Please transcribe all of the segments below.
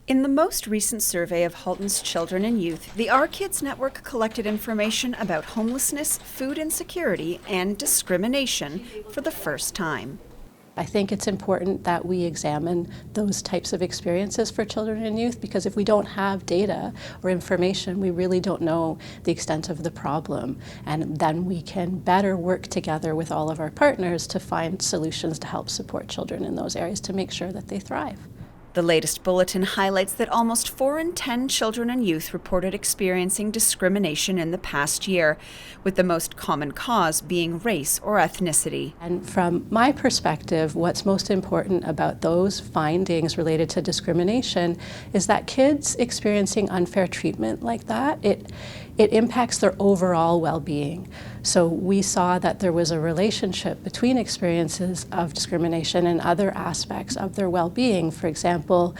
In the most recent survey of Halton's children and youth, the Our Kids Network collected information about homelessness, food insecurity, and discrimination for the first time. I think it's important that we examine those types of experiences for children and youth, because if we don't have data or information, we really don't know the extent of the problem. And then we can better work together with all of our partners to find solutions to help support children in those areas to make sure that they thrive. The latest bulletin highlights that almost 4 in 10 children and youth reported experiencing discrimination in the past year, with the most common cause being race or ethnicity. And from my perspective, what's most important about those findings related to discrimination is that kids experiencing unfair treatment like that, it impacts their overall well-being. So we saw that there was a relationship between experiences of discrimination and other aspects of their well-being. For example,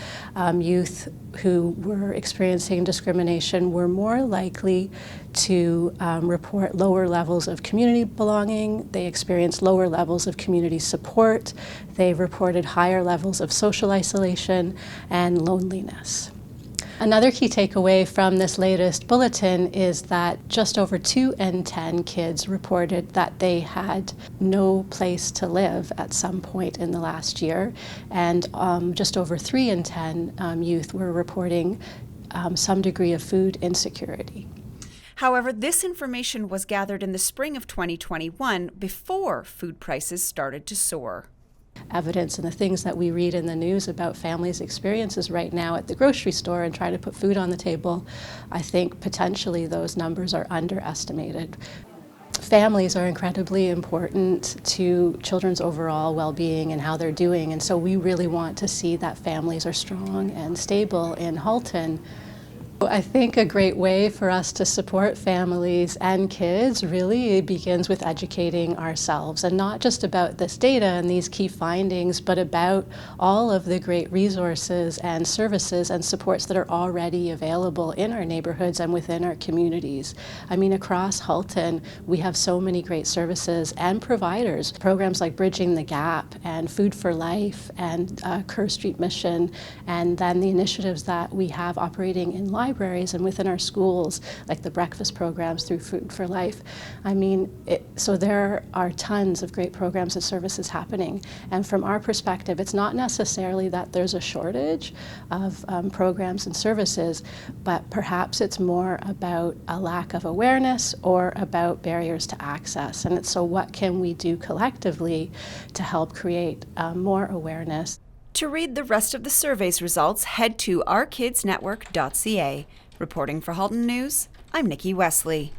youth who were experiencing discrimination were more likely to report lower levels of community belonging. They experienced lower levels of community support. They reported higher levels of social isolation and loneliness. Another key takeaway from this latest bulletin is that just over 2 in 10 kids reported that they had no place to live at some point in the last year, and just over 3 in 10 youth were reporting some degree of food insecurity. However, this information was gathered in the spring of 2021 before food prices started to soar. Evidence and the things that we read in the news about families' experiences right now at the grocery store and trying to put food on the table, I think potentially those numbers are underestimated. Families are incredibly important to children's overall well-being and how they're doing, and so we really want to see that families are strong and stable in Halton. I think a great way for us to support families and kids really begins with educating ourselves, and not just about this data and these key findings, but about all of the great resources and services and supports that are already available in our neighborhoods and within our communities. I mean, across Halton, we have so many great services and providers, programs like Bridging the Gap and Food for Life and Kerr Street Mission, and then the initiatives that we have operating in libraries and within our schools, like the breakfast programs through Food for Life. I mean, so there are tons of great programs and services happening. And from our perspective, it's not necessarily that there's a shortage of programs and services, but perhaps it's more about a lack of awareness or about barriers to access. And so what can we do collectively to help create more awareness? To read the rest of the survey's results, head to ourkidsnetwork.ca. Reporting for Halton News, I'm Nikki Wesley.